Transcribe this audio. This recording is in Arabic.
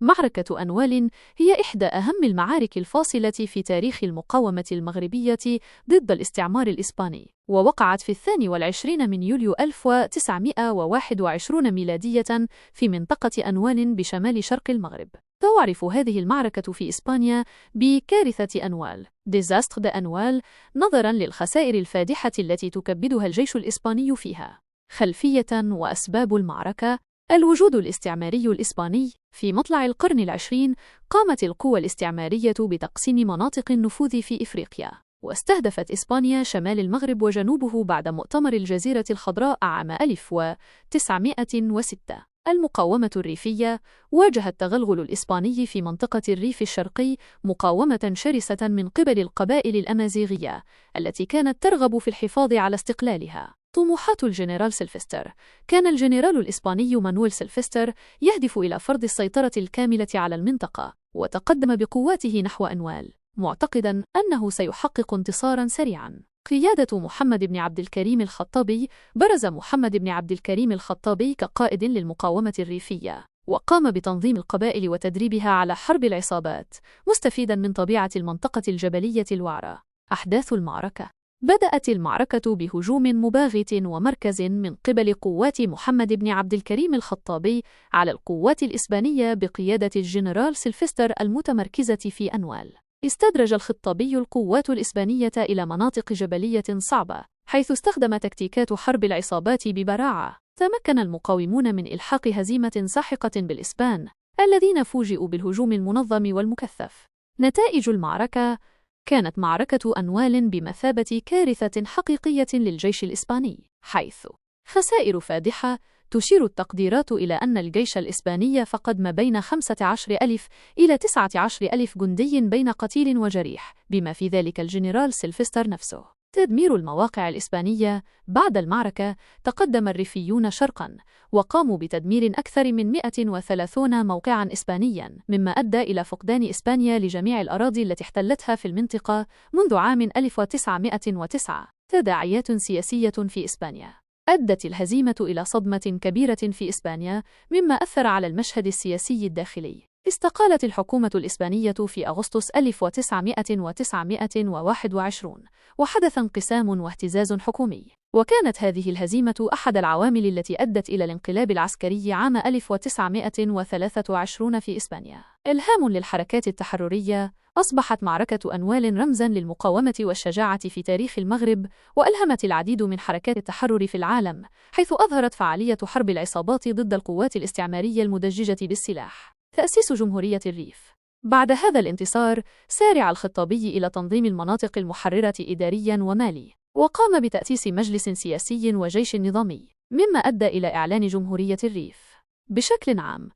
معركة أنوال هي إحدى أهم المعارك الفاصلة في تاريخ المقاومة المغربية ضد الاستعمار الإسباني، ووقعت في 22 من يوليو 1921 ميلادية في منطقة أنوال بشمال شرق المغرب. تعرف هذه المعركة في إسبانيا بكارثة أنوال ديزاستر أنوال نظراً للخسائر الفادحة التي تكبدها الجيش الإسباني فيها. خلفية وأسباب المعركة: الوجود الاستعماري الإسباني. في مطلع القرن العشرين قامت القوى الاستعمارية بتقسيم مناطق النفوذ في إفريقيا، واستهدفت إسبانيا شمال المغرب وجنوبه بعد مؤتمر الجزيرة الخضراء عام 1906. المقاومة الريفية: واجه التغلغل الإسباني في منطقة الريف الشرقي مقاومة شرسة من قبل القبائل الأمازيغية التي كانت ترغب في الحفاظ على استقلالها. طموحات الجنرال سيلفستر: كان الجنرال الإسباني مانويل سيلفستر يهدف إلى فرض السيطرة الكاملة على المنطقة، وتقدم بقواته نحو أنوال معتقداً أنه سيحقق انتصاراً سريعاً. قيادة محمد بن عبد الكريم الخطابي: برز محمد بن عبد الكريم الخطابي كقائد للمقاومة الريفية، وقام بتنظيم القبائل وتدريبها على حرب العصابات، مستفيداً من طبيعة المنطقة الجبلية الوعرة. أحداث المعركة: بدأت المعركة بهجوم مباغت ومركز من قبل قوات محمد بن عبد الكريم الخطابي على القوات الإسبانية بقيادة الجنرال سيلفستر المتمركزة في أنوال. استدرج الخطابي القوات الإسبانية إلى مناطق جبلية صعبة، حيث استخدم تكتيكات حرب العصابات ببراعة. تمكن المقاومون من إلحاق هزيمة ساحقة بالإسبان، الذين فوجئوا بالهجوم المنظم والمكثف. نتائج المعركة: كانت معركة أنوال بمثابة كارثة حقيقية للجيش الإسباني، حيث خسائر فادحة. تشير التقديرات إلى أن الجيش الإسباني فقد ما بين 15,000 إلى 19,000 جندي بين قتيل وجريح، بما في ذلك الجنرال سيلفستر نفسه. تدمير المواقع الإسبانية: بعد المعركة تقدم الريفيون شرقاً وقاموا بتدمير أكثر من 130 موقعاً إسبانياً، مما أدى إلى فقدان إسبانيا لجميع الأراضي التي احتلتها في المنطقة منذ عام 1909. تداعيات سياسية في إسبانيا: أدت الهزيمة إلى صدمة كبيرة في إسبانيا، مما أثر على المشهد السياسي الداخلي. استقالت الحكومة الإسبانية في أغسطس 1921، وحدث انقسام واهتزاز حكومي. وكانت هذه الهزيمة أحد العوامل التي أدت إلى الانقلاب العسكري عام 1923 في إسبانيا. إلهام للحركات التحررية: أصبحت معركة أنوال رمزاً للمقاومة والشجاعة في تاريخ المغرب، وألهمت العديد من حركات التحرر في العالم، حيث أظهرت فعالية حرب العصابات ضد القوات الاستعمارية المدججة بالسلاح. تأسيس جمهورية الريف: بعد هذا الانتصار سارع الخطابي إلى تنظيم المناطق المحررة إدارياً ومالي، وقام بتأسيس مجلس سياسي وجيش نظامي، مما أدى إلى إعلان جمهورية الريف. بشكل عام،